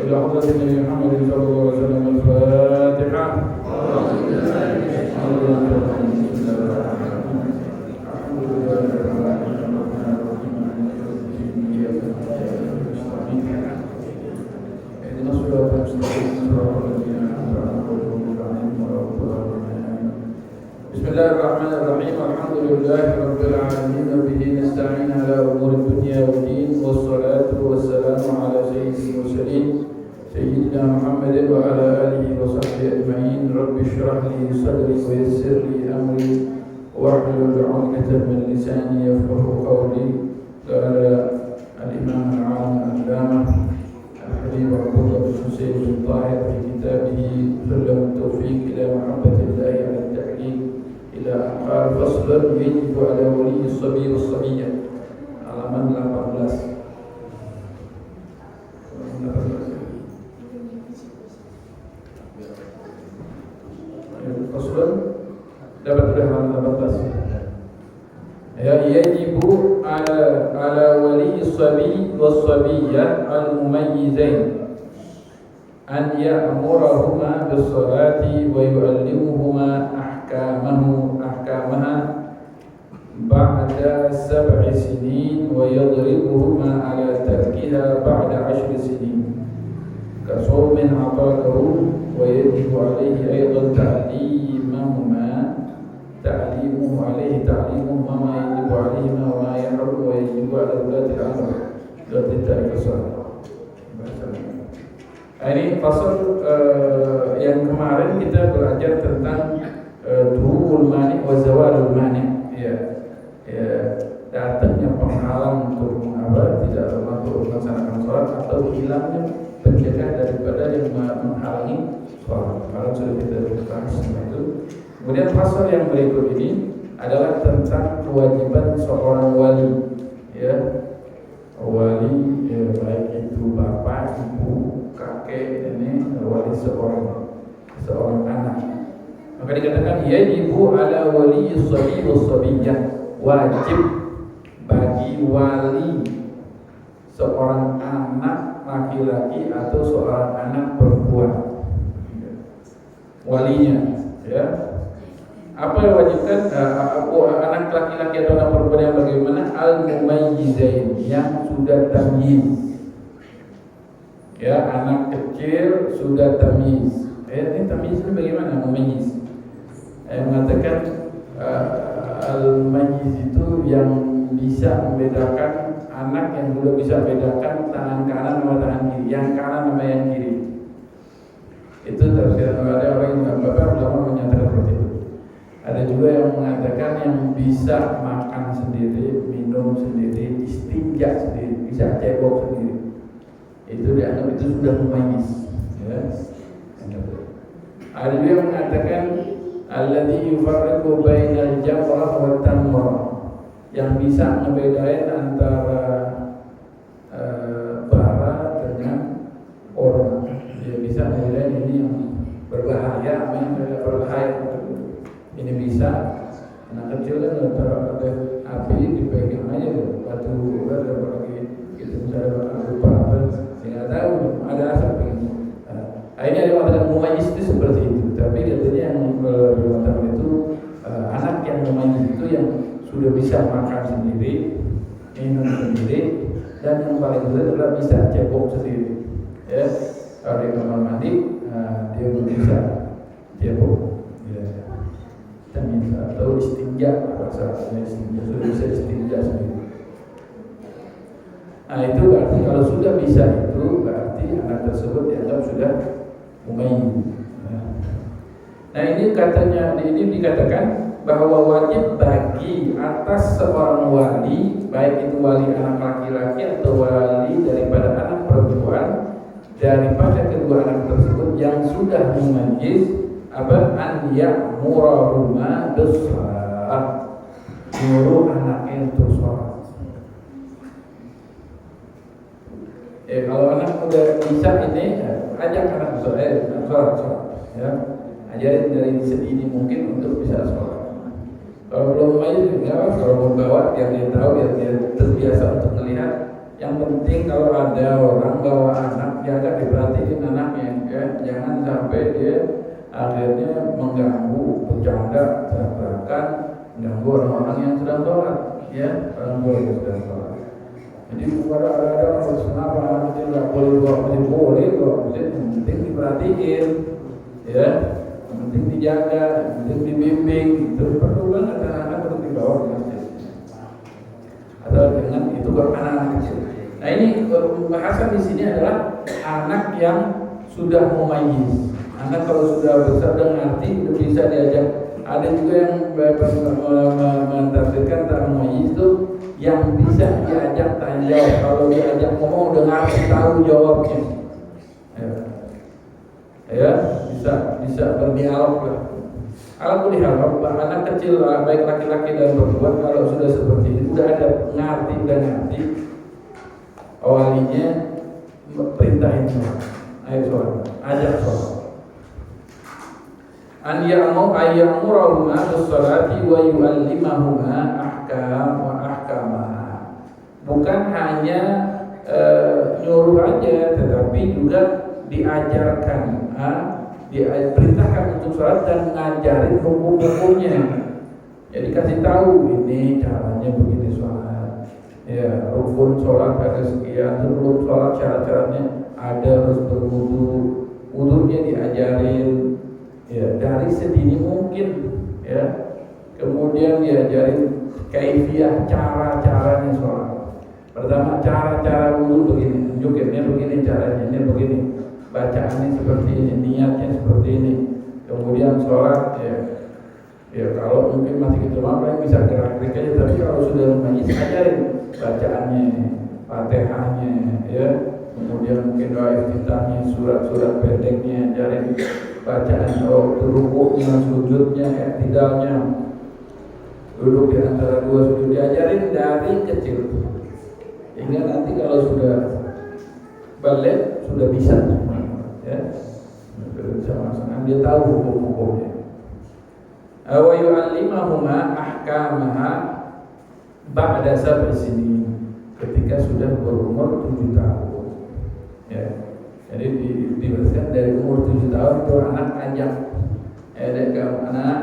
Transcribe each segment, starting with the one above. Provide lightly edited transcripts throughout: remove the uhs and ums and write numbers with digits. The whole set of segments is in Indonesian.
إلى حضرة النبي محمد صلى الله عليه وسلم الفاتحة. Bismillahirrahmanirrahim. Alhamdulillahi rabbil alamin wa bihi nasta'in ala umuri dunya waddin wassalatu wassalamu ala sayyidil mursalin sayyidina Muhammadin wa ala alihi wa sahbihi ajma'in. Rabbi shrah li sadri wa yassir li amri wahlul 'uqdatam min lisani yafqahu qawli. Qala al-imam al-'alim al-allamah al-habib Abdullah bin Husain bin Tahir fi kitabih Sulam at-Tawfiq ila mahabbatillahi ala at-ta'liq ila aqal faslan yajibu ala wali as-sabi was-sabiyyah, halaman 18. Faslan dapat sudah halaman 18. Ya, yajibu ala wali as-sabi was-sabiyyah al-mumayyizain an ya'murahuma bis-salati wa yu'allimuhuma ahkamaha ba'da 7 sinin wa yadribuhuma ala tarkiha ba'da 10 sinin ka sawmin aqadahu wa yajibu alayhi aydan ta'limuhu alayhi ta'limuhu ma yajibu alayhi ma yahrum wa yajibu ala ulati al-amr ulati al-kasar. Ini fasal yang kemarin kita belajar tentang tuhul mani wa zawalul mani, datangnya penghalang untuk tidak mampu melaksanakan sholat atau hilangnya pencegah daripada yang menghalangi sholat. Kalau sudah kita bahas itu. Kemudian fasal yang berikut ini adalah tentang kewajiban seorang wali, wali baik itu bapak, ibu, kakek, nenek, wali seorang anak. Maka dikatakan yajibu ala wali as-sabi was-sabiyyah, wajib bagi wali seorang anak laki-laki atau seorang anak perempuan, walinya, Apa yang wajibkan anak laki-laki atau anak perempuan yang bagaimana? Al-mumayyizain, yang sudah tamyiz. Anak kecil sudah tamyiz. Ini tamyiz itu bagaimana? Mumayyiz. Mengatakan al-mumayyiz itu yang bisa membedakan, anak yang sudah bisa membedakan tangan kanan sama tangan kiri, yang kanan sama yang kiri. Itu tafsir. Ada orang yang beberapa ulama menyatakan seperti itu. Ada juga yang mengatakan yang bisa makan sendiri, minum sendiri, istinja sendiri, bisa cebok sendiri. Itu dianggap itu sudah mumayyiz. Ada juga yang mengatakan alladzi yufarriqu bainal jamrah wa tamrah, yang bisa membedain antara bara dengan orang. Dia bisa membedain ini yang berbahaya sama yang tidak berbahaya. Ini bisa. Anak kecil kan ada api dipegang aja batu ular, apalagi kita misalnya lupa apa, nggak tahu ada asap begini. Ini ada mengatakan mumayyiz itu seperti itu. Tapi katanya yang mengatakan itu anak yang mumayyiz itu yang sudah bisa makan sendiri, minum sendiri, dan yang paling besar adalah bisa cebok sendiri. Kalau di kamar mandi dia belum bisa cebok. Atau istinja, bahasanya istinja, sudah bisa istinja sendiri. Itu berarti kalau sudah bisa itu berarti anak tersebut dianggap sudah mumayyiz. Ini katanya, ini dikatakan bahwa wajib bagi atas seorang wali, baik itu wali anak laki-laki atau wali daripada anak perempuan, daripada kedua anak tersebut yang sudah mumayyiz, an ya'murahuma bis-shalah, nyuruh anaknya untuk sholat. Kalau anak udah bisa ini, ajak anak sholat, ajarin dari sedini mungkin untuk bisa sholat. Kalau belum main, kalau mau bawa biar dia tahu, biar dia terbiasa biasa untuk melihat. Yang penting kalau ada orang bawa anak, dia agak diperhatiin anaknya, ya. Jangan sampai dia akhirnya mengganggu, bercanda, tabrakan, mengganggu orang-orang yang sedang sholat, ya, orang yang sedang sholat. Jadi bukan ada orang kenapa anak kecil nggak boleh bawa masjid, boleh kok, yang penting diperhatiin, ya, yang penting dijaga, yang penting dibimbing, itu perlu banget anak-anak perlu dibawa ke masjid. Atau dengan itu kalau anak-anak kecil. Nah ini pembahasan di sini adalah anak yang sudah mumayyiz. Anak kalau sudah besar dan ngerti udah bisa diajak. Ada juga yang mentafsirkan tak mumayyiz itu yang bisa diajak tanya jawab. Kalau diajak ngomong udah ngerti tahu jawabnya. Ya bisa berdialog lah. Alhamdulillah, anak kecil baik laki-laki dan perempuan kalau sudah seperti itu udah ada ngerti. Awalnya perintahin sholat, ayo sholat, ajak sholat. An ya'murahuma bis-sholati wa yu'allimahuma ahkamaha. Bukan hanya nyuruh aja, tetapi juga diajarkan, diperintahkan untuk sholat dan ngajarin hukum-hukumnya. Jadi kasih tahu ini caranya begini sholat. Ya, rukun sholat ada sekian, sebelum sholat syarat-syaratnya ada, harus berwudu, wudunya diajarin, ya, dari sedini mungkin, ya. Kemudian diajarin kaifiyah cara-caranya sholat. Pertama cara wudu begini, tunjukinnya begini caranya, ini begini, bacaannya seperti ini, niatnya seperti ini. Kemudian sholat, ya kalau mungkin masih gitu yang bisa gerak-gerik aja, tapi kalau sudah mumayyiz ajarin bacaannya, Fatihahnya, ya. Kemudian mungkin doa iftitahnya, surat-surat pendeknya, ajarin bacaan rukuknya, sujudnya, i'tidalnya, duduk di antara dua sujud, diajarin dari kecil. Hingga nanti kalau sudah balik sudah bisa semua, ya. Sama-sama dia tahu hukum-hukumnya. Wa yu'allimahuma ahkamaha ba'da sab'i sinin, ketika sudah berumur 7 tahun. Ya. Jadi diberikan dari umur 7 tahun itu anak ajak. Anak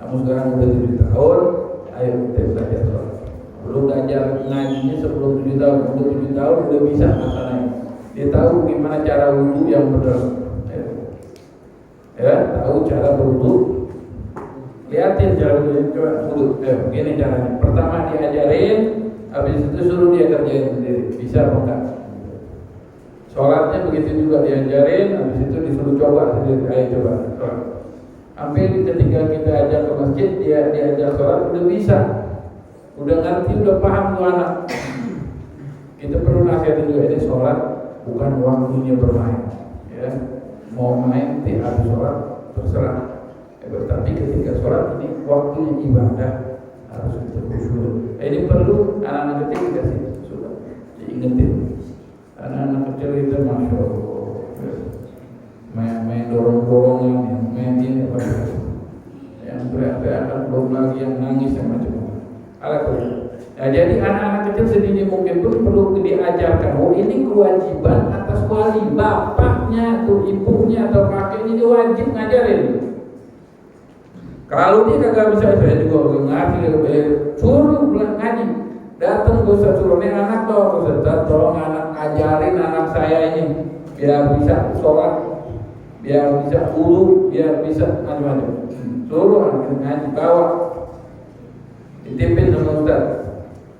kamu sekarang udah 7 tahun, ayo kita belajar sholat. Belum belajar ngajinya sebelum 7 tahun, udah 7 tahun udah bisa masalahnya. Dia tahu gimana cara wudu yang benar. Ya, tahu cara berwudu. Lihatin cara wudu. Begini caranya. Pertama diajarin, habis itu suruh dia kerjain sendiri. Bisa apa enggak? Sholatnya begitu juga diajarin, habis itu disuruh coba sendiri. Ayo coba sholat. Sampai ketika kita ajak ke masjid, dia diajak sholat udah bisa, udah ngerti, udah paham tuh anak. Kita perlu nasihatin juga, ini sholat bukan waktunya bermain, ya. Mau main di habis sholat terserah. Tapi ketika sholat ini waktunya ibadah, harus kita khusyuk. Ini perlu anak-anak kecil dikasih sudah diingetin. Anak-anak kecil itu masya Allah, main dorong-dorongan, main ini apa yang teriak-teriakan, belum lagi yang nangis yang macam-macam. Nah, jadi anak-anak kecil sedini mungkin pun perlu diajarkan. Oh, ini kewajiban atas wali, bapaknya atau ibunya atau kakeknya, dia wajib ngajarin. Kalau dia kagak bisa, saya juga ngaji, suruh ngaji. Datang ke Ustaz, suruh nih anak dong, Ustaz, tolong anak ajarin anak saya ini biar bisa sholat, biar bisa wudu, biar bisa macam-macam. Suruh anak ngaji, bawa, ditipin sama Ustaz.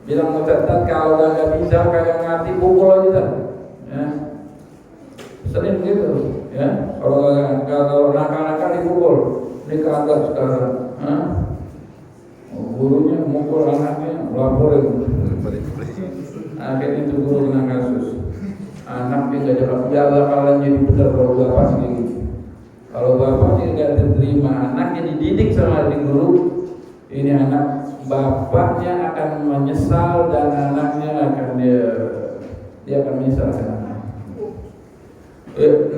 Bilang Ustaz, kalau nggak bisa, kagak ngerti, pukul aja, ya. Sering gitu, ya. Kalau nakal-nakal dipukul, ini kagak sekarang. Gurunya mukul anaknya, laporin. Akhirnya itu guru kena kasus. Anaknya nggak jawab, dia bakalan jadi benar kalau bapak segini. Kalau bapaknya nggak diterima, anaknya dididik sama di guru, ini anak bapaknya akan menyesal dan anaknya akan dia akan menyesal dengan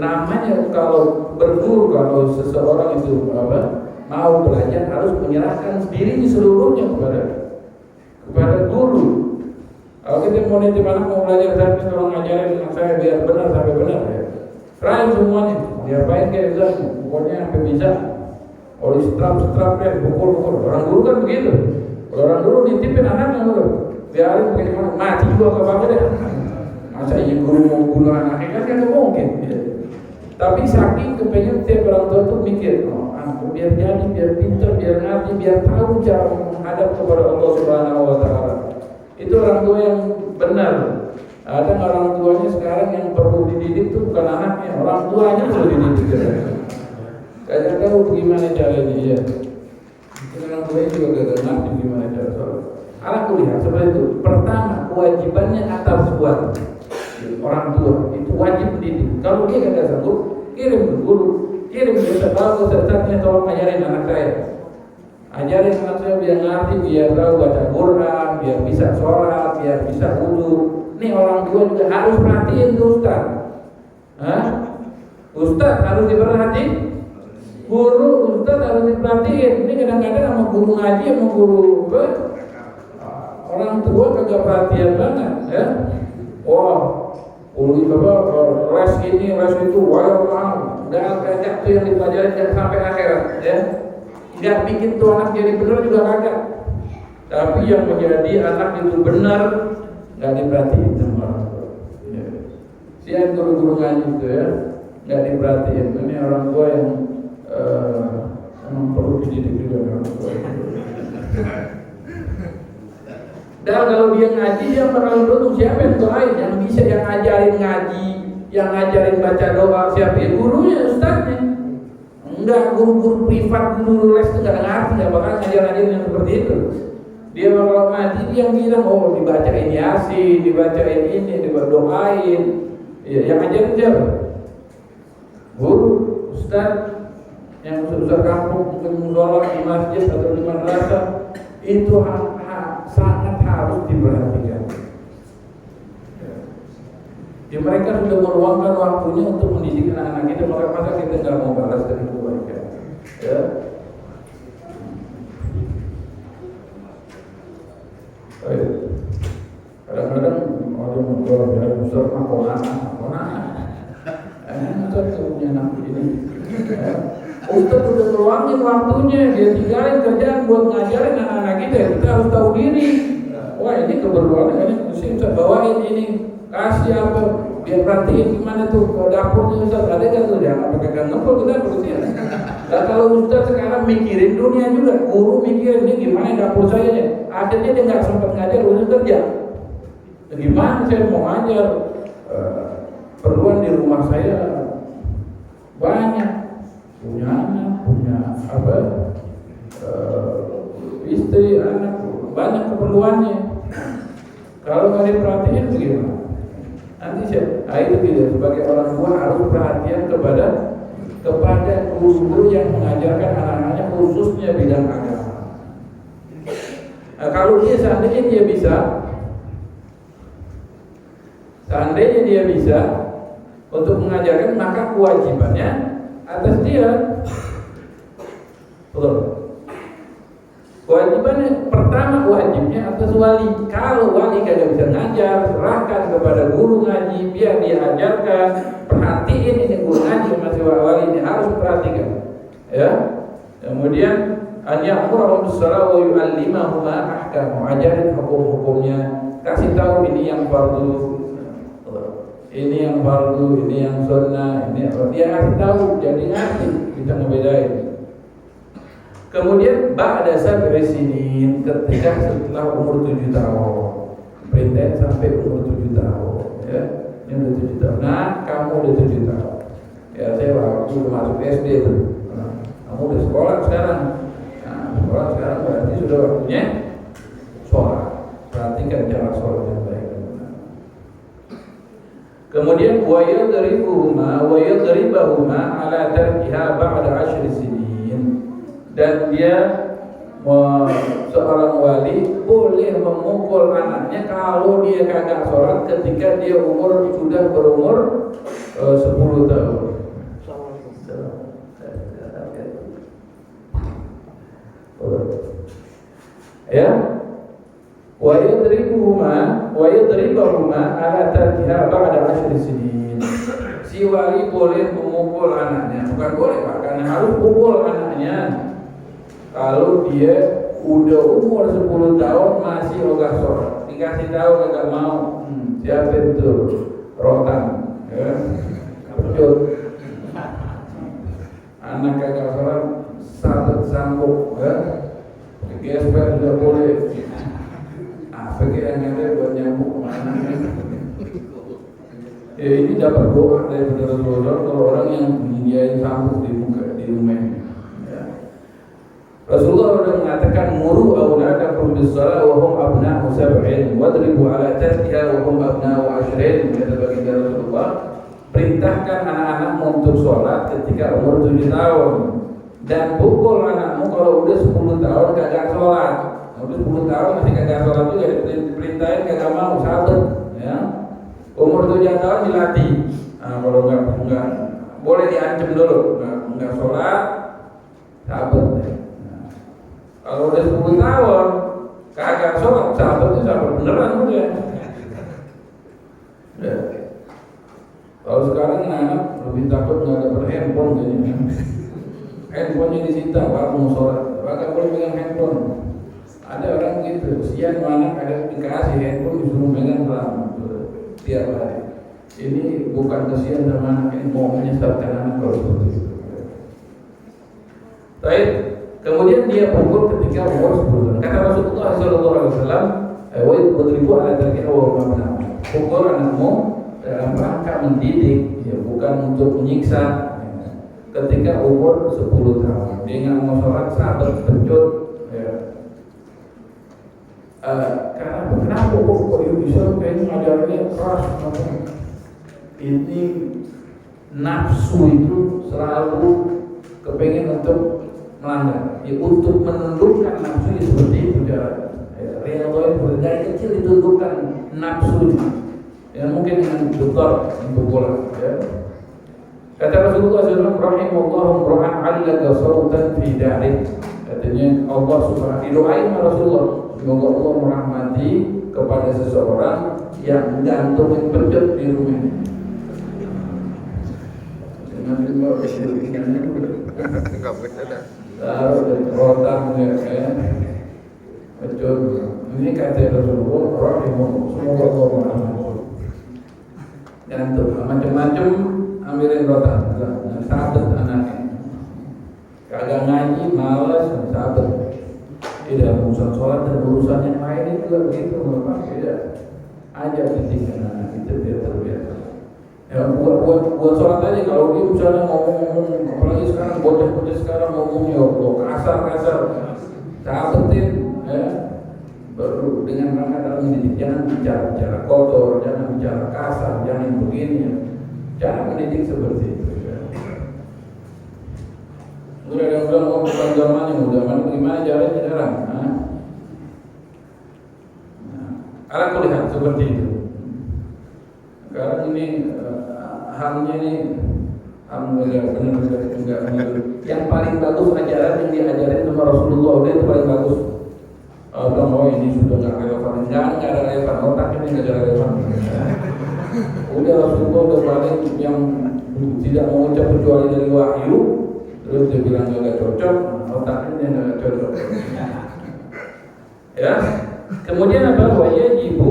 namanya kalau berguru, kalau seseorang itu mau belajar harus menyerahkan dirinya seluruhnya kepada guru. Kalau kita mau nitip anak mau belajar saya tolong ngajarin anak saya biar benar sampai benar ya. Try semuanya, diapain kayak gitu, pokoknya sampai bisa. Kalau strap deh, pukul. Orang dulu kan begitu. Kalau orang dulu nitipin anaknya dulu, biarin bagaimana mati juga gak apa-apa deh. Masa iya guru mau bunuh anaknya kan gak mungkin. Ya. Tapi saking kepengen tiap orang tua tuh mikir, oh anakku biar jadi, biar pintar, biar ngerti, biar tahu cara menghadap kepada Allah Subhanahu Wa Taala. Itu orang tua yang benar. Ada orang tuanya sekarang yang perlu dididik tuh bukan anaknya, orang tuanya perlu dididik. Kayaknya tahu bagaimana caranya ya. Orang tuanya juga gak ngerti gimana cara sholat. Anak kuliah seperti itu. Pertama kewajibannya atas suatu orang tua itu wajib mendidik. Kalau dia gak sanggup, kirim ke guru, kirim ke ustadznya tolong ajarin anak saya. Ajarin anak saya biar ngerti, biar tahu baca Quran, biar bisa sholat, biar bisa wudu. Nih orang tua juga harus perhatiin tuh Ustaz. Ustaz harus diperhatiin, guru Ustaz harus diperhatiin. Ini kadang-kadang sama guru ngaji, sama guru orang tua kagak perhatian banget, ya. Wah, uli les ini, les itu, wah, dan kacak tuh yang dipelajari jangan sampai akhirat, ya. Nggak bikin tuh anak jadi benar juga kagak. Tapi yang menjadi anak itu benar nggak diperhatiin sama orang tua. Ya. Sian guru-guru ngaji itu ya nggak diperhatiin. Ini orang tua yang memang perlu dididik juga orang tua. Dan kalau dia ngaji dia bakal duduk siapa yang doain, yang bisa yang ngajarin ngaji, yang ngajarin baca doa siapa? Ya gurunya, ustadznya. Enggak, guru-guru privat, guru les itu nggak ngerti, nggak bakal ngajarin yang seperti itu. Dia bakal mati, dia yang bilang, oh dibacain Yasin, dibacain ini, didoain. Ya, yang ngajarin siapa? Guru, ustadz, yang besar kampung, mungkin musola di masjid atau di madrasah, itu sangat harus diperhatikan. Ya, mereka sudah meluangkan waktunya untuk mendidik anak-anak kita, masa kita nggak mau balas dengan kebaikan. Ya. Kadang-kadang orang menjual biar besar makona, Ustaz punya anak ini. Ustaz sudah meluangin waktunya, dia tinggalin kerjaan buat ngajarin anak-anak kita harus tahu diri. Wah ini keperluan ini mesti Ustaz bawain ini. Kasih apa, biar perhatiin gimana tuh ke dapurnya Ustaz, ada kan tuh, jangan pakai ngepel ke dapur sih. Dan kalau Ustaz sekarang mikirin dunia juga, guru mikirin ini gimana dapur saya ya, akhirnya dia nggak sempat ngajar, udah kerja. Gimana saya mau ngajar, perluan di rumah saya banyak, punya anak, punya apa, istri, anak, banyak keperluannya. Kalau nggak diperhatiin bagaimana? Nanti siapa? Itu gitu. Sebagai orang tua harus perhatian kepada guru-guru yang mengajarkan anak-anaknya khususnya bidang agama. Nah, kalau dia seandainya dia bisa untuk mengajarkan, maka kewajibannya atas dia. Betul. Kewajibannya pertama wajibnya atas wali. Kalau wali kagak bisa ngajar, serahkan kepada guru ngaji biar dia ajarkan. Perhatiin ini guru ngaji masih wali ini harus perhatikan. Ya. Kemudian an ya'muru bis-shalah wa yu'allimahu ma ahkam. Ajarin hukum-hukumnya, kasih tahu ini yang fardu, ini yang fardu, ini yang sunnah, ini dia kasih tahu jadi ngerti, bisa ngebedain. Kemudian ba'da sab'i sinin, ketika setelah umur 7 tahun, perintah sampai umur 7 tahun, ya, ini udah 7 tahun. Nah, kamu udah 7 tahun. Ya, saya waktu masuk SD tuh. Nah, kamu udah sekolah sekarang. Nah, sekolah sekarang berarti sudah waktunya sholat. Perhatikan cara sholat yang baik. Kemudian wa yadribahuma ala tarkiha ba'da 10 sinin. Dan dia seorang wali boleh memukul anaknya kalau dia kagak sholat ketika dia sudah berumur 10 tahun. Ya, wa yadribuhuma ala tarkiha ba'da 10 sinin. Si wali boleh memukul anaknya, bukan boleh Pak, karena harus pukul anaknya kalau dia udah umur 10 tahun masih ogah sholat. Dikasih tahu kagak mau, siapa itu? Rotan, ya. Pecut. Anak kagak sholat, sabet sambuk, ya. Gesper juga boleh. Pakai yang ada buat nyambuk kemana? Ini dapat doa dari Rasulullah kalau orang yang menyediakan sambuk di muka di rumahnya. Ya. Rasulullah sudah mengatakan muru auladakum bis-shalah wa hum abna'u sab'in wadribu ala tarkiha wa hum abna'u 'ashrin. Kata baginda Rasulullah, perintahkan anak-anakmu untuk sholat ketika umur 7 tahun dan pukul anakmu kalau udah 10 tahun kagak sholat. Udah 10 tahun masih kagak sholat juga diperintahin kagak mau sabet, ya. Umur 7 tahun dilatih. Nah, kalau enggak boleh diancam dulu, enggak sholat sabet. Nah, kalau udah 10 tahun kagak sholat sabetnya sabet beneran udah. Ya. Kalau sekarang anak lebih takut nggak ada handphone kayaknya. Handphonenya disita, baru mau sholat, kagak boleh pegang handphone. Ada orang gitu, siang anak ada dikasih handphone disuruh megang selama tiap hari. Ini bukan kesian sama anak, ini mau menyesatkan anak kalau seperti itu. Baik, kemudian dia pukul ketika umur 10 tahun. Kata Rasulullah SAW, wa yadribu ala tarkiha wa hum abna'u. Pukul anakmu dalam rangka mendidik, ya, bukan untuk menyiksa. Ketika umur 10 tahun, dia nggak mau sholat, sabar, pecut, ya. Kenapa kok bisa kayaknya ngajarinnya keras? Ini nafsu itu selalu kepengen untuk melanggar, ya, untuk menundukkan nafsu ya, seperti itu cara. Realnya dari kecil ditundukkan nafsu, ya, mungkin dengan dokter pukulan, ya. Kata Rasulullah SAW, rahimahullahu ra'an 'allaka sawtan fi darik. Katanya Allah Subhanahu didoain Rasulullah, semoga Allah merahmati kepada seseorang yang gantungin pecut di rumahnya. Enggak benar. Taruh dari rotan ya. Pecut. Ini kata Rasulullah, rahimahullah, semoga Allah merahmati. Gantung macam-macam. Ambilin rotan, sabet anaknya. Kagak ngaji, malas, sabet. Tidak urusan sholat dan urusan yang lain juga begitu, memang tidak. Ajar ditinggalkan anak itu biar terbiasa. Ya buat sholat aja, kalau dia misalnya ngomong, apalagi sekarang bocah-bocah sekarang ngomongnya kasar, sabetin, ya. Baru dengan rangka dalam mendidik, jangan bicara kotor, jangan bicara kasar, jangan begini. Ya. Cara mendidik seperti itu. Udah ada yang bilang, bukan zamannya bagaimana caranya sekarang? Ala kulihat seperti itu. Sekarang ini hamnya ini enggak. Yang paling bagus ajaran yang diajarin sama Rasulullah itu paling bagus. Bilang, oh ini sudah nggak relevan, jangan nggak ada relevan, otak ini nggak ada relevan. Udah Rasulullah udah paling yang tidak mengucap kecuali dari wahyu, terus dia bilang nggak cocok, otaknya nggak cocok. Ya, kemudian apa? Wajibu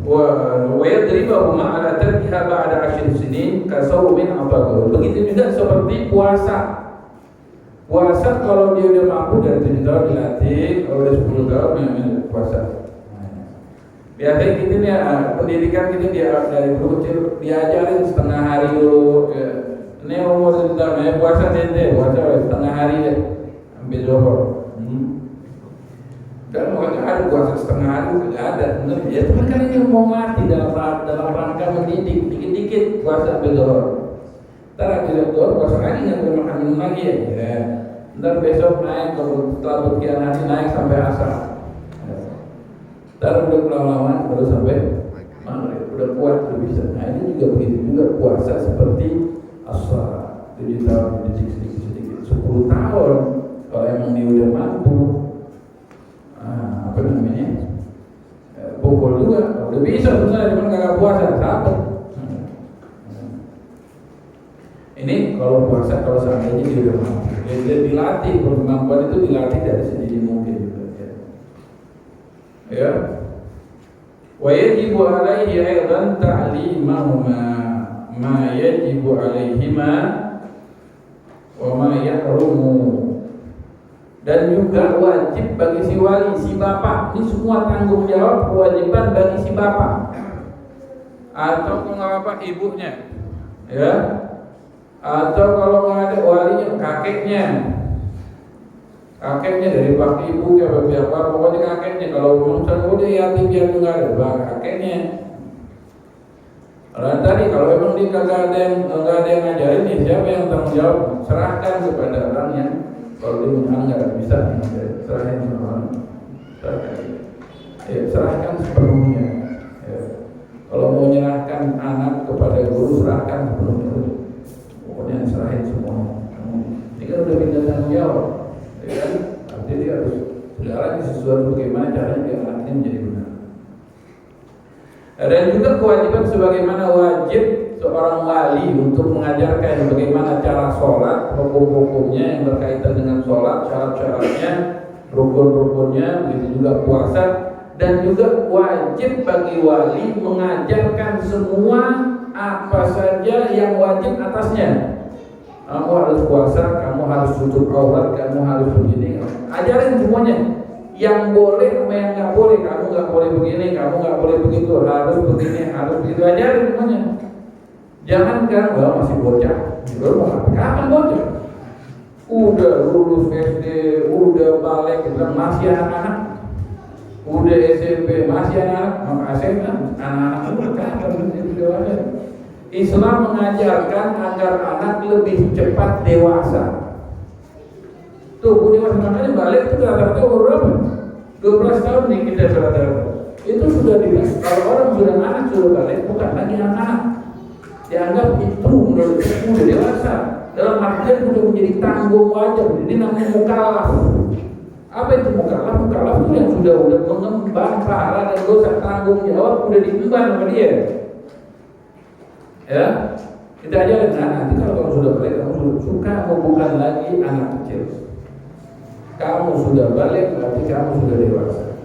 wa yadribuhuma ala tarkiha ba'da 10 sinin kasawmin ataqul. Begitu juga seperti puasa. Puasa kalau dia udah mampu dari 7 tahun dilatih, kalau udah 10 tahun puasa. Biasanya kita nih pendidikan kita dari kecil diajarin setengah hari dulu. Ya. Ini umur 7 tahun, puasa setengah hari ya, ambil zuhur. Dan nggak ada puasa setengah hari, nggak ada. Benar ya, tapi kan ini mau mati dalam rangka mendidik, dikit-dikit puasa ambil zuhur. Ntar ambil zuhur puasa lagi nggak boleh makan minum lagi ya. Ntar besok naik, kalau setelah sekian hari naik sampai asar. Ntar udah lama-lama baru sampai maghrib, udah kuat udah bisa. Nah ini juga begitu juga puasa seperti asar 7 tahun dididik sedikit 10 tahun kalau emang dia udah mampu apa namanya, pukul juga. Udah bisa sebenarnya, cuma kagak puasa sakit. Ini kalau puasa, kalau seandainya dia udah mampu, dia dilatih. Kalau kemampuan itu dilatih dari sendiri mungkin juga. Ya. Wa yajibu alaihi aidan ta'limahuma ma yajibu alaihima wa ma yahrumu. Dan juga wajib bagi si wali, si bapak. Ini semua tanggung jawab kewajiban bagi si bapak atau kalau apa ibunya, ya. Atau kalau nggak ada walinya, kakeknya dari pak ibu ke apa, pokoknya kakeknya. Kalau misalnya udah yatim piatu nggak ada, kakeknya. Tadi kalau memang dia nggak ada yang ngajarin, nih siapa yang tanggung jawab? Serahkan kepada orang yang, kalau dia nggak bisa, serahkan sama orang. Serahkan sepenuhnya. Ya. Kalau mau menyerahkan anak kepada guru, serahkan sepenuhnya. Pokoknya serahin semua. Ini kan udah pindah tanggung jawab, ya kan? Artinya dia harus sekarang sesuatu bagaimana caranya biar anaknya menjadi benar. Dan juga kewajiban sebagaimana wajib seorang wali untuk mengajarkan bagaimana cara sholat, hukum-hukumnya yang berkaitan dengan sholat, syarat-syaratnya, rukun-rukunnya, begitu juga puasa. Dan juga wajib bagi wali mengajarkan semua apa saja yang wajib atasnya. Kamu harus puasa, kamu harus tutup aurat, kamu harus begini. Ajarin semuanya. Yang boleh sama yang nggak boleh. Kamu nggak boleh begini, kamu nggak boleh begitu. Harus begini, harus begitu. Ajarin semuanya. Jangan kan, masih bocah. Kapan bocah? Udah lulus SD, udah balik, masih anak-anak. Udah SMP, masih anak-anak. SMA, anak-anak itu kapan menjadi dewasa? Islam mengajarkan agar anak lebih cepat dewasa. Tuh, dewasa makanya balik itu rata-rata umur berapa? 12 tahun nih kita rata-rata. Itu sudah dewasa. Kalau orang sudah anak sudah balik, bukan lagi anak. Dianggap itu menurut saya udah dewasa. Dalam artian sudah menjadi tanggung wajib. Jadi namanya mukallaf. Apa itu mukallaf? Mukallaf itu yang sudah mengembang pahala dan dosa, tanggung jawab udah diemban sama dia. Ya, kita ajarin nanti kalau kamu sudah balik, kamu suka bukan lagi anak kecil. Kamu sudah balik berarti kamu sudah dewasa.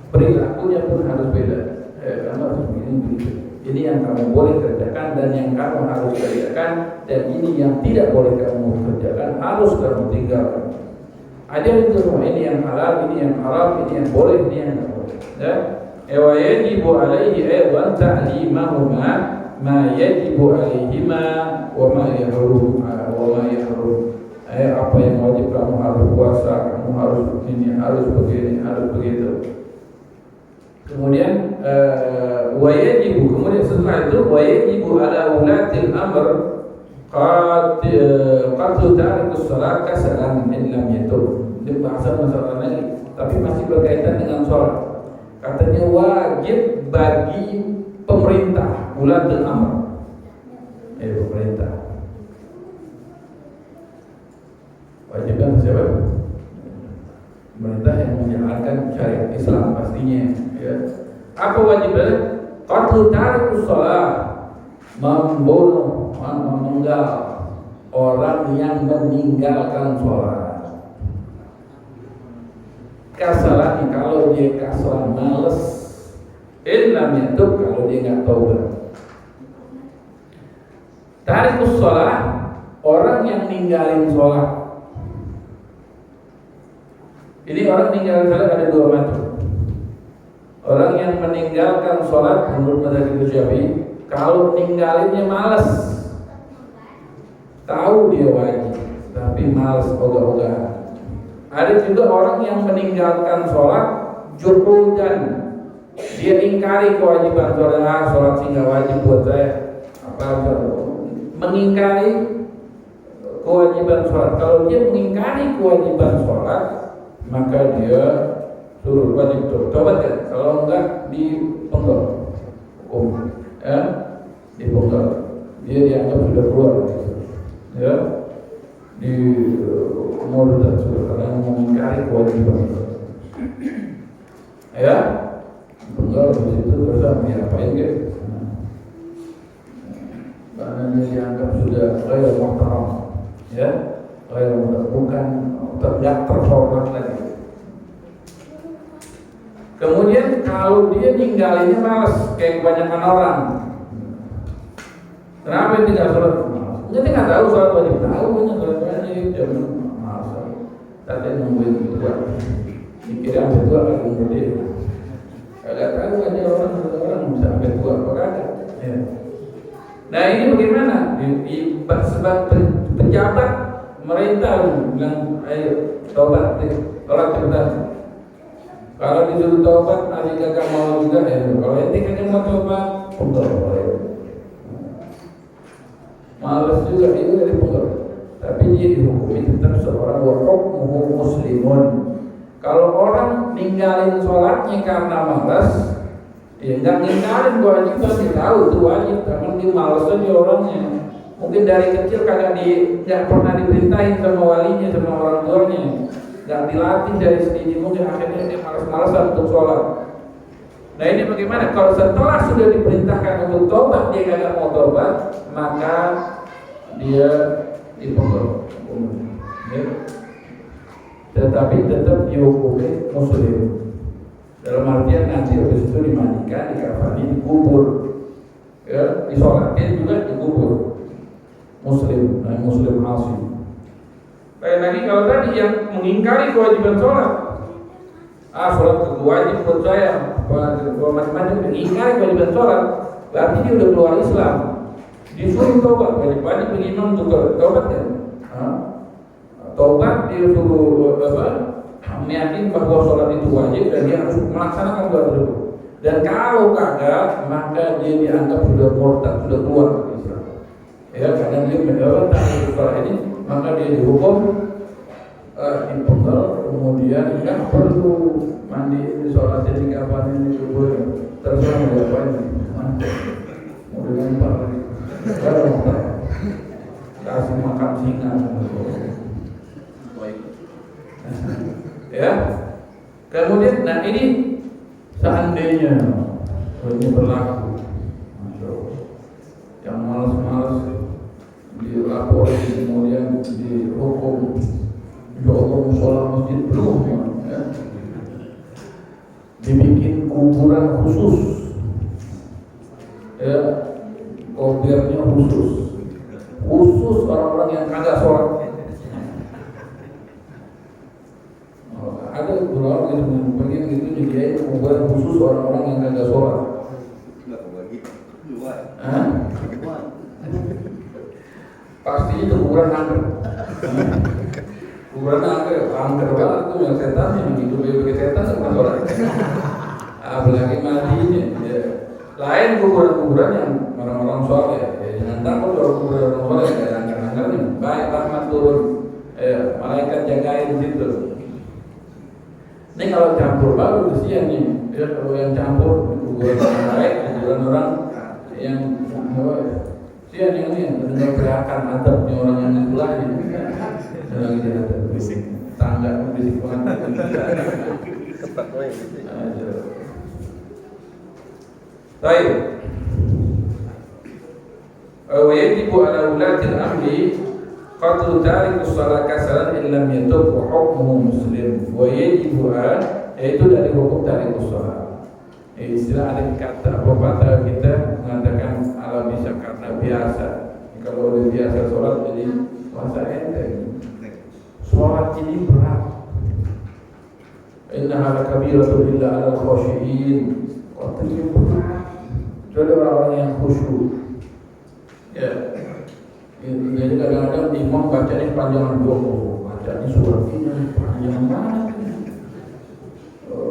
Perilakunya pun harus beda. Kamu harus begini. Ini yang kamu boleh kerjakan dan yang kamu harus kerjakan, dan ini yang tidak boleh kamu kerjakan, harus kamu tinggalkan. Ajarin semua, ini yang halal, ini yang haram, ini yang boleh, ini yang tidak boleh. Ya. Wa yajibu alaihi aidan ta'limahuma ma yajibu alaihima wa ma yahrum. Apa yang wajib kamu harus puasa, kamu harus begini, harus begini, harus begitu. Kemudian wa yajibu, kemudian setelah itu wa yajibu ala ulatil amr qad tarikus salat kasalan in lam yatub. Ini bahasa masalah lagi, tapi masih berkaitan dengan sholat. Katanya wajib bagi pemerintah, ulatul amr, pemerintah. Wajib kan siapa? Pemerintah yang menjalankan syariat Islam pastinya. Ya. Apa wajibnya? Qatlu tarikus shalah, membunuh, memenggal orang yang meninggalkan sholat. Kasalan, kalau dia kasalan males, illam yatub, kalau dia nggak taubat. Tarikus sholat, orang yang ninggalin sholat. Ini orang ninggalin sholat ada dua macam. Orang yang meninggalkan sholat menurut mazhab Syafi'i, kalau ninggalinnya males, tahu dia wajib tapi males ogah-ogahan. Ada juga orang yang meninggalkan sholat juhudan, dia ingkari kewajiban sholat. Sholat sih nggak wajib buat saya. Mengingkari kewajiban sholat. Kalau dia mengingkari kewajiban sholat, maka dia suruh wajib tobat kan? Kalau enggak dipenggal, hukum, ya, dipenggal. Dia dianggap sudah keluar, ya, di murtad karena mengingkari kewajiban ya penggal di situ terus diapain gitu, karena dia dianggap sudah ghair muhtaram, ya ghair muhtaram, bukan tidak terhormat lagi. Kemudian kalau dia ninggalinnya malas kayak kebanyakan orang, kenapa dia nggak sholat? Jadi nggak tahu sholat wajib, tahu sholat wajib, jam malas. Tadi nungguin berdua, dikira sampai tua kan kemudian kagak tahu aja orang bisa sampai tua apa kagak. Ya. Nah ini bagaimana? Sebab pejabat merintah bilang ayo tobat, tolak cepat. Kalau disuruh tobat nanti kagak mau juga ya. Kalau ente kagak mau tobat, penggal. Malas juga itu dari penggal. Tapi dia dihukumi tetap seorang hukmuhu muslimun. Kalau orang ninggalin sholatnya karena malas, ya nggak ninggalin kewajiban, dia tahu itu wajib, karena dia malas aja orangnya. Mungkin dari kecil nggak pernah diperintahin sama walinya, sama orang tuanya, nggak dilatih dari sedini, mungkin akhirnya dia malas-malasan untuk sholat. Nah ini bagaimana? Kalau setelah sudah diperintahkan untuk tobat dia nggak mau tobat, maka dia dipenggal. Ya. Tetapi tetap dihukumi muslim. Dalam artian nanti habis itu dimandikan, dikafani, dikubur, ya, disolatin juga dikubur. Muslim, dan muslim asli. Lain lagi kalau tadi yang mengingkari kewajiban sholat, sholat itu wajib buat saya, macam-macam mengingkari kewajiban sholat, berarti dia udah keluar Islam. Disuruh tobat, wajib bagi imam untuk tobat kan? Tobat dia suruh meyakin bahwa sholat itu wajib dan dia harus melaksanakan sholat itu. Dan kalau kagak, maka dia dianggap sudah murtad, sudah keluar dari Islam. Ya, karena dia menjalankan sholat ini, maka dia dihukum dipenggal, kemudian nggak perlu mandi, sholatin di kapan ini kubur, terserah mau diapain, mau dilempar lagi, kasih makan singa. Ya, kemudian, nah ini seandainya ini berlaku, Masya Allah, yang malas-malas dilaporin kemudian dihukum, ya Allah musola masjid belum, ya. Dibikin kuburan khusus, ya, kobernya khusus orang-orang yang kagak sholat. Ada orang yang pergi gitu dijadiin kuburan khusus orang-orang yang kagak sholat. Pasti itu kuburan angker. Kuburan angker banget tuh yang setan yang hidup bagi setan bukan sholat. Apalagi matinya. Ya. Lain kuburan-kuburan yang orang-orang sholat ya. Jangan takut kalau kuburan orang sholat ya angker-angkernya. Baik rahmat turun, malaikat jagain di situ. Ini kalau campur baru kesian nih, ya kalau yang campur kuburan orang baik, kuburan orang yang kesian yang ini yang mendengar teriakan adabnya orang yang di sebelahnya, sedang ini ada bisik tangga bisik banget. Baik, wajibu ala ulatil amri qatlu tarikus shalah kasalan illam yatub wa hukmuhu muslim. Wa yajibu yaitu dari hukum tarikus shalah. Istilah ada kata pepatah kita mengatakan ala bisa karena biasa. Kalau udah biasa sholat jadi masa enteng. Sholat ini berat. Innaha lakabiratun illa 'alal khashiyin. Sholat ini berat. Jadi orang-orang yang khusyuk. Ya. Jadi kadang-kadang imam bacanya panjangan bacanya surat ini panjang banget,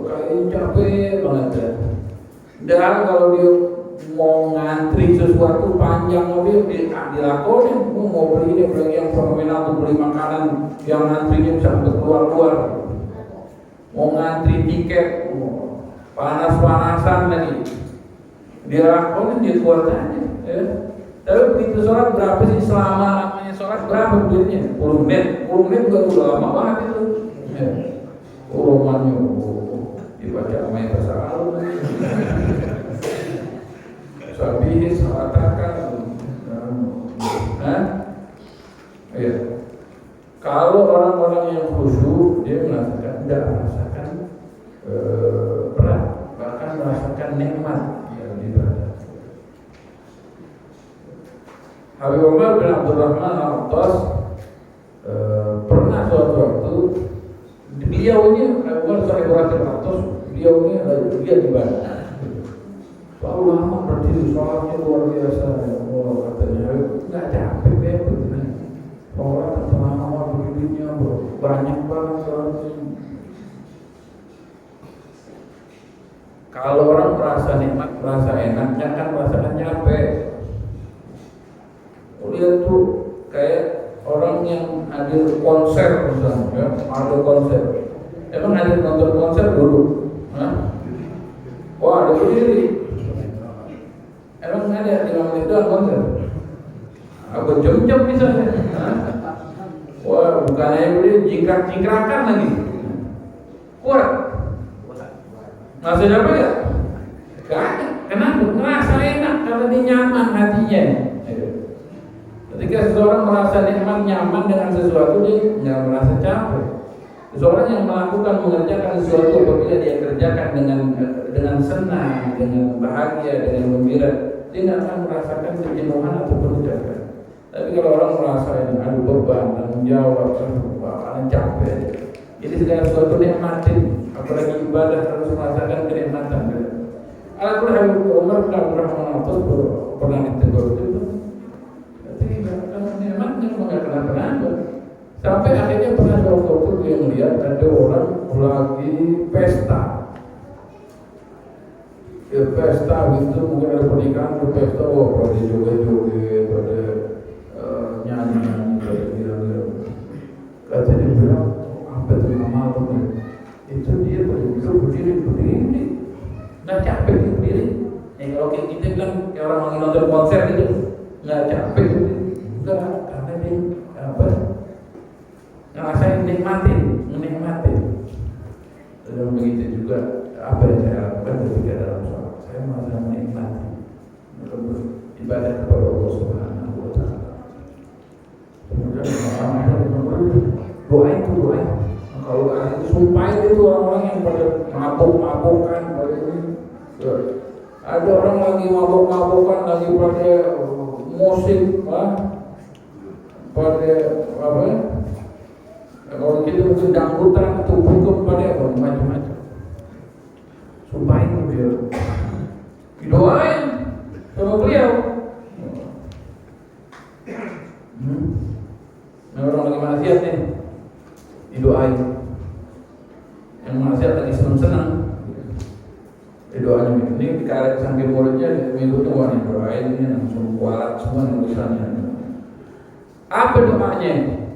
kayak capek banget ya. Dan kalau dia mau ngantri sesuatu panjang mobil dilakonin, mau beli ini beli yang fenomenal, untuk beli makanan yang ngantrinya bisa sampai keluar-keluar, mau ngantri tiket panas-panasan lagi, dia lakonin dia keluar aja. Ya. Tapi begitu sholat berapa sih selama namanya sholat berapa duitnya? 10 menit juga udah lama banget itu. Ya. Romannya dibaca main bahasa Arab sabihi salatakan ya. Kalau orang-orang yang khusyuk dia tidak merasakan berat, bahkan merasakan nikmat yang ibadah. Habib Umar bin Abdurrahman Al-Attas pernah suatu waktu beliau ini Umar bin Al-Attas beliau ini dia ibadah selalu lama berdiri, sholatnya luar biasa. Katanya nggak capek ya begini sholat lama berdirinya banyak banget sholatnya. Kalau orang merasa nikmat, merasa enak, jangan merasakan capek. Lihat tuh kayak orang yang hadir konser misalnya, ya, ada konser. Emang hadir nonton konser dulu? Wah, ada berdiri. Emang ada 5 menit doang konser? Apa jam-jam misalnya? Wah, bukannya berdiri jingkrak-jingkrakan lagi. Kuat. Masih capek gak? Gak. Kenapa? Ngerasa enak karena dia nyaman hatinya. Ketika seseorang merasa nikmat, nyaman dengan sesuatu, dia nggak merasa capek. Seseorang yang melakukan mengerjakan sesuatu apabila dia kerjakan dengan senang, dengan bahagia, dengan gembira, dia tidak akan merasakan kejenuhan ataupun capek. Tapi kalau orang merasa ini ada beban, tanggung jawab, capek, jadi segala sesuatu nikmatin, apalagi ibadah harus merasakan kenikmatan. Al-Quran Habib Umar bin Abdurrahman Al-Attas pernah ditegur itu. Nikmatnya nggak kenapa-kenapa. Sampai akhirnya pernah waktu dia melihat ada orang lagi pesta. Ya pesta itu mungkin ada pernikahan, ada pesta, pada joget-joget, pada nyanyi-nyanyi, pada kira-kira. Kata dia bilang, apa itu malu nih? Itu dia berdiri, nggak capek berdiri. Kalau kayak kita bilang kayak orang lagi nonton konser gitu, nggak capek. Enggak, karena dia ngerasain menikmati. Dan begitu juga apa yang saya lakukan ketika dalam sholat, saya merasa menikmati ibadah kepada Allah Subhanahu wa Ta'ala. Kemudian doa itu kalau ada itu sumpah itu orang-orang yang pada mabuk-mabukan pada ini. Ada orang lagi mabuk-mabukan lagi pada musik, pada apa ya? Kalau kita mungkin dangdutan atau hukum pada apa macam-macam. Sumpahin beliau, didoain sama beliau. Orang lagi maksiat nih, didoain. Yang maksiat lagi senang-senang, doanya ini dikaret sampai mulutnya, mulutnya wah didoain ini langsung kualat semua urusannya. Apa doanya?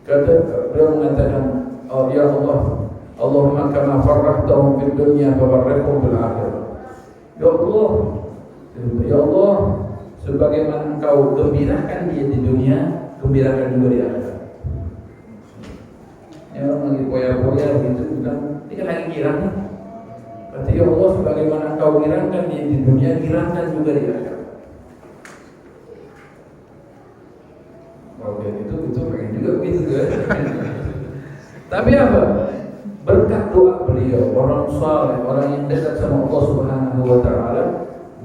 Kata beliau mengatakan, oh ya Allah, Allahumma kama farrahtahum fid dunya fawarrikhum fil akhirah. Ya Allah, sebagaimana Engkau gembirakan dia di dunia, gembirakan juga di akhirat. Ya orang lagi poya-poya gitu bilang, ini kan lagi girang. Kata ya Allah, sebagaimana Engkau girangkan dia di dunia, girangkan juga di akhirat. Itu pengen juga begitu kan. Tapi apa? Berkat doa beliau, orang saleh, orang yang dekat sama Allah Subhanahu wa Ta'ala,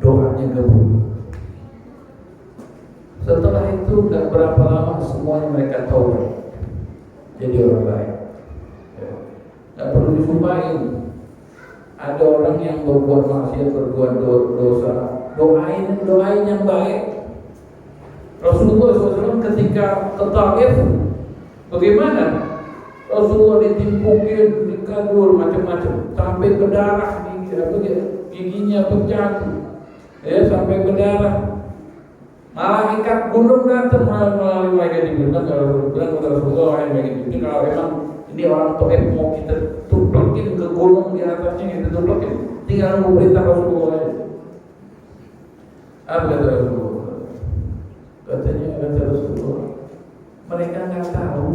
doanya kabul. Setelah itu enggak berapa lama semuanya mereka taubat, jadi orang baik. Enggak perlu disumpahin. Ada orang yang berbuat maksiat, berbuat dosa, doain yang baik. Rasulullah SAW ketika ke Taif, bagaimana? Rasulullah ditimpukin, dikabur macam-macam, sampai berdarah, giginya pecah, ya sampai berdarah. Malaikat gunung datang melalui malaikat Jibril. Kalau bilang kepada Rasulullah yang begitu, kalau memang ini orang Taif mau kita tuplakin ke gunung di atasnya, kita tuplakin, tinggal nunggu perintah Rasulullah aja. Apa kata Rasulullah? Kata Rasulullah, mereka nggak tahu,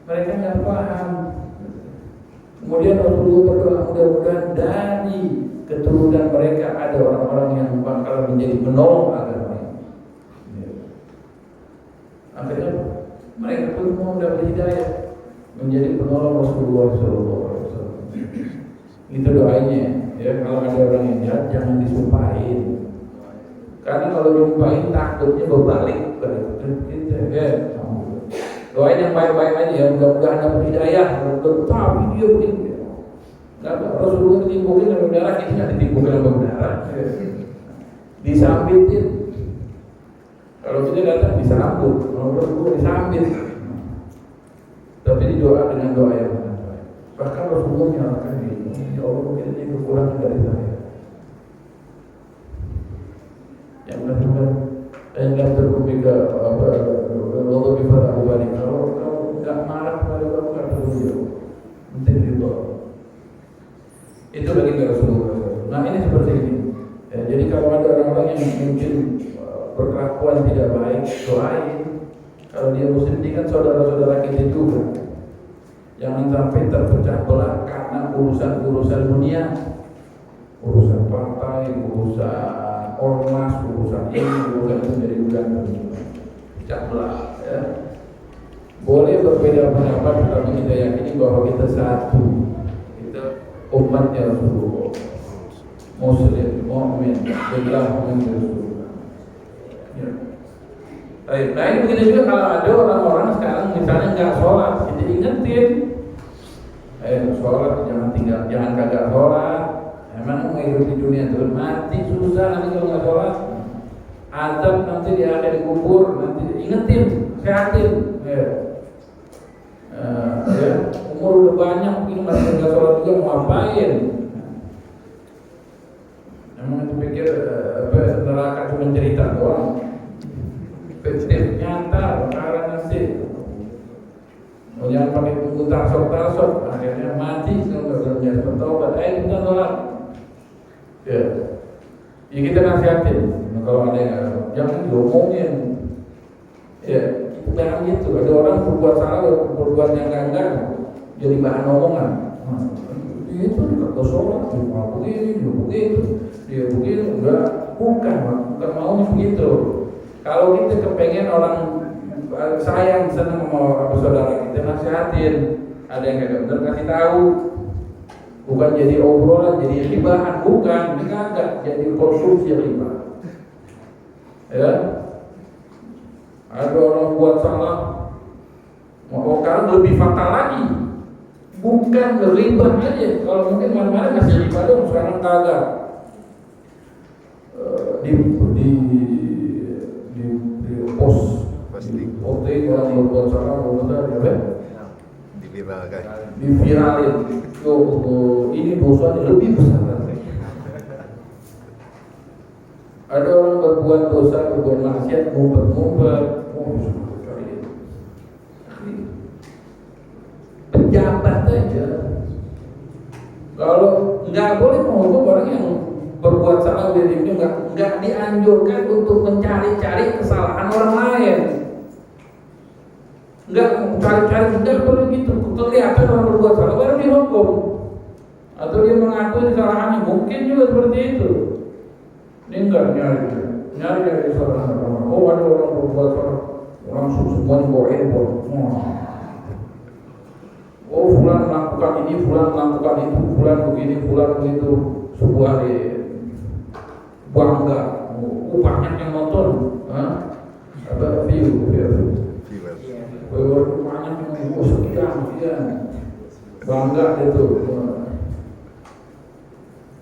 mereka nggak paham. Kemudian Rasulullah berdoa mudah-mudahan dari keturunan mereka ada orang-orang yang bakal menjadi penolong agama ini. Akhirnya mereka pun semua mendapat hidayah menjadi penolong Rasulullah SAW. Itu doanya. Ya, kalau ada orang yang jahat jangan disumpahin. Karena kalau disumpahin takutnya berbalik kita. Ya, doain yang baik-baik aja ya, mudah-mudahan dapat hidayah. Tapi dia begini. Rasulullah ditimbukin sama darah, kita nggak ditimbukin sama darah. Disambitin. Kalau kita datang disambut, kalau Rasulullah disambit. Tapi didoa dengan doa yang baik. Bahkan Rasulullah nyalakan ini, ya Allah mungkin ini kekurangan dari saya. Yang benar-benar yang terkumpulkan apa Allah bifara ubani. Kalau nggak marah pada kamu nggak perlu dia, penting didoa. Itu bagi Rasulullah. Nah ini seperti ini. Ya, jadi kalau ada orang-orang yang mungkin berkelakuan tidak baik, doain. Kalau dia muslim ini kan saudara-saudara kita juga. Jangan sampai terpecah belah karena urusan-urusan dunia, urusan partai, urusan ormas, urusan ini, urusan itu jadi urusan pecah belah. Ya. Boleh berbeda pendapat, tapi kita yakini bahwa kita satu. Kita umatnya Rasulullah, Muslim, Mu'min, billah min Rasulullah. Ya. Nah ini begitu juga kalau ada orang-orang sekarang misalnya nggak sholat, jadi ingetin, sholat jangan kagak sholat. Emang mau hidup di dunia terus mati susah nanti kalau nggak sholat, azab nanti dia ada di kubur, nanti ingetin, sehatin. Ya, umur udah banyak, ini masih nggak sholat juga mau ngapain? Emang itu pikir neraka cuma cerita doang? Fiktif nyata, perkara nanti. Jangan pakai tunggu tarsok, akhirnya mati kalau nggak bisa bertobat. Kita sholat. Ya, kita nasihatin. Kalau ada yang jangan diomongin. Ya, jangan gitu. Ada orang berbuat salah, berbuat yang enggak, jadi bahan omongan. Itu kata sholat, dia begini, enggak, bukan maunya begitu. Kalau kita kepengen orang sayang, senang sama saudara kita, nasihatin. Ada yang kagak benar kasih tahu. Bukan jadi obrolan, jadi ribahan, bukan, ini kagak jadi konsumsi riba. Ya, ada orang buat salah, mau kan lebih fatal lagi. Bukan riba aja, kalau mungkin mana-mana masih riba dong, sekarang kagak. Di post, orang berbuat salah, diviralin. Ini dosa lebih besar lagi. Ada orang berbuat dosa, berbuat maksiat, ngumpet-ngumpet. Pejabat aja. Kalau nggak boleh menghukum orang yang berbuat salah dari itu, nggak dianjurkan untuk mencari-cari kesalahan orang lain. Enggak cari-cari juga perlu gitu. Kelihatan orang berbuat salah baru dihukum. Atau dia mengakui kesalahannya, mungkin juga seperti itu. Ini enggak nyari kesalahan orang. Oh ada orang berbuat salah, langsung semuanya bawa handphone. Oh fulan melakukan ini, fulan melakukan itu, fulan begini, fulan begitu. Sebuah hari bangga, banyak yang nonton, ada view. Banyak yang sekian bangga itu.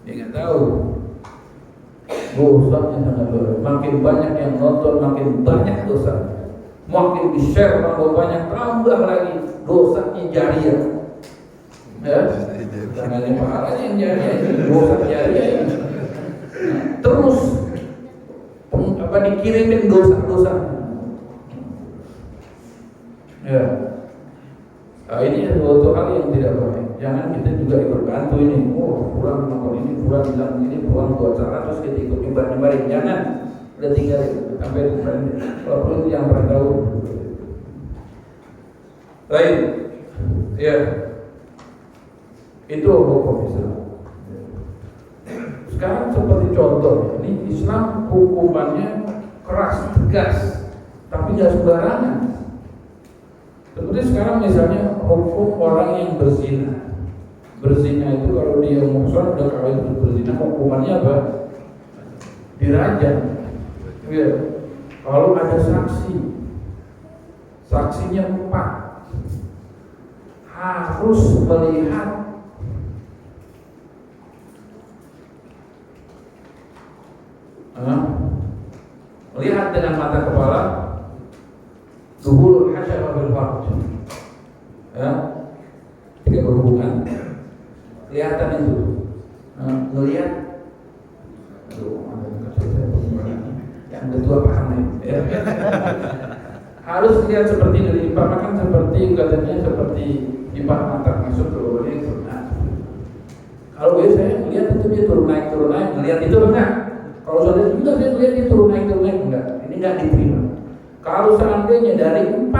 Dia nggak tahu dosanya sangat besar. Makin banyak yang nonton, makin banyak dosa. Makin di share tambah banyak, tambah lagi dosanya jariah. Ya, tangannya pahalanya yang jariah, dosa jariah. Terus dikirimin dosa-dosa. Ya, ini suatu hal yang tidak baik. Jangan kita juga berbantu ini. Oh, kurang melakukan ini, kurang bilang ini, kurang buat salah terus kita ikut nyebarin. Jangan, udah tinggalin sampai kalau perlu itu yang pernah tahu. Baik, ya. Itu hukum Islam. Sekarang seperti contoh, ini Islam hukumannya keras, tegas, tapi nggak sembarangan. Seperti sekarang misalnya hukum orang yang berzina. Berzina itu kalau dia muhsan udah kawin terus berzina, hukumannya apa? Dirajam. Ya. Kalau ada saksi, saksinya 4, harus melihat melihat dengan mata kepala zuhurul hasyafah bil farj, ya, ketika berhubungan kelihatan itu, melihat, yang ketua paham ya. Harus lihat seperti dari dipamerkan seperti katanya seperti empat mata masuk ke bawahnya itu. Nah, kalau saya melihat itu dia turun naik melihat itu enggak. Kalau saudara juga saya melihat dia turun naik enggak. Ini enggak diterima. Kalau seandainya dari 4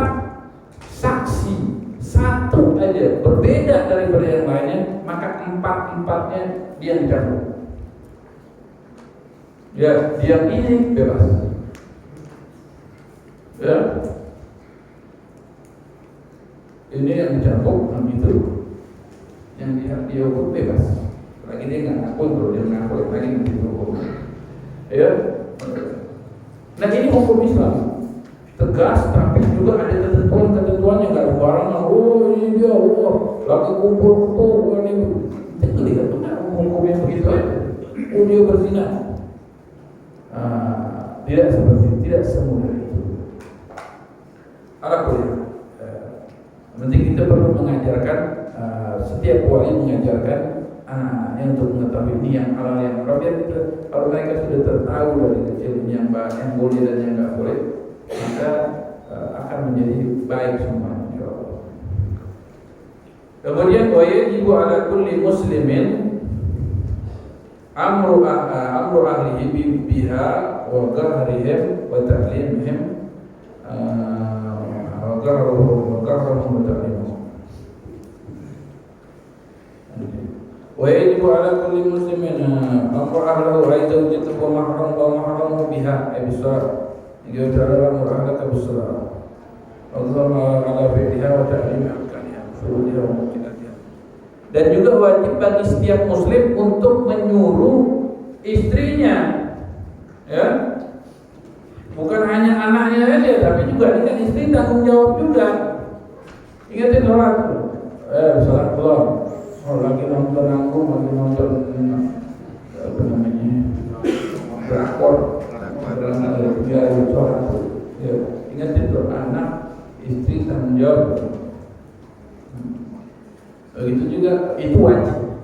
saksi 1 aja berbeda daripada yang lainnya, maka 4-4-nya dia dicabut. Ya, dia ini bebas. Ya. Ini yang dicabut, itu yang dia hukum bebas. Lagi dia nggak ngaku, kalau dia ngaku lagi nanti hukum. Ya. Nah ini hukum Islam tegas, tapi juga ada ketentuan yang nggak sembarangan. Oh ini dia, lagi kumpul ini. Itu lihat benar hukum yang begitu aja. Oh dia berzina. Tidak semudah itu. Alhamdulillah. Penting kita perlu mengajarkan, setiap wali mengajarkan anak-anaknya untuk mengetahui ini yang halal yang haram. Biar kita, kalau mereka sudah tertahu dari kecil ini yang boleh dan yang nggak boleh, maka akan menjadi baik semuanya, insyaallah. Kemudian wajibu ala kulli muslimin amru ahlihi biha wa qahrihim wa ta'limihim wa qarruhum wa ta'limihim. Wa yajibu ala kulli muslimin amru ahlihi wa zawjatuhu wa mahramuhu biha ay bisar. Dia adalah murahaka bisar. Allah ala fi'liha wa ta'limihha suruhnya wa mukinatiha. Dan juga wajib bagi setiap muslim untuk menyuruh istrinya, ya, bukan hanya anaknya saja, tapi juga ini kan istri tanggung jawab juga. Ingatin sholat, sholat belum? Oh lagi nonton apa namanya, drakor, biar sholat. Ya, ingatin tuh anak, istri tanggung jawab. Begitu juga itu wajib.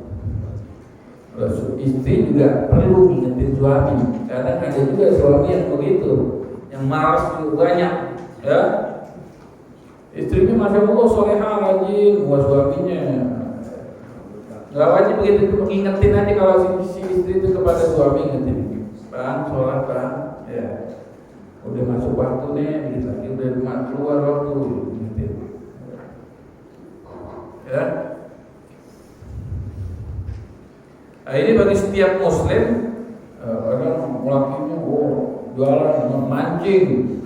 Istri juga perlu ingetin suami. Kadang ada juga suami yang begitu, yang malas juga banyak, ya. Istrinya masya Allah solehah rajin, buat suaminya nggak wajib begitu, ingetin nanti kalau si istri itu kepada suami, ingetin, bang sholat bang, ya. Udah masuk waktu nih, lagi udah keluar waktu, ingetin, ya. Nah, ini bagi setiap muslim, kadang lakinya jualan mancing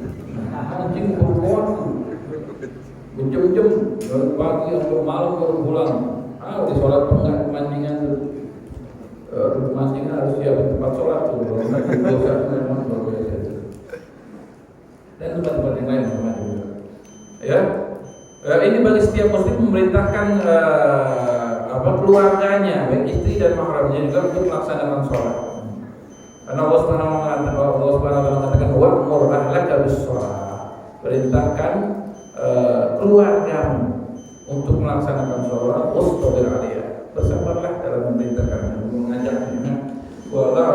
perempuan, jam-jam dari pagi sampai malam baru pulang. Di sholat pun nggak kemancingan tuh, kemancingan harus siapin tempat sholat tuh, kalau nggak dosa memang baru aja. Dan tempat-tempat yang lain sama juga. Ya, ini bagi setiap muslim memerintahkan keluarganya, baik istri dan mahramnya juga untuk melaksanakan sholat. Karena Allah Subhanahu wa taala mengatakan wa'mur ahlaka bis-shalah. Perintahkan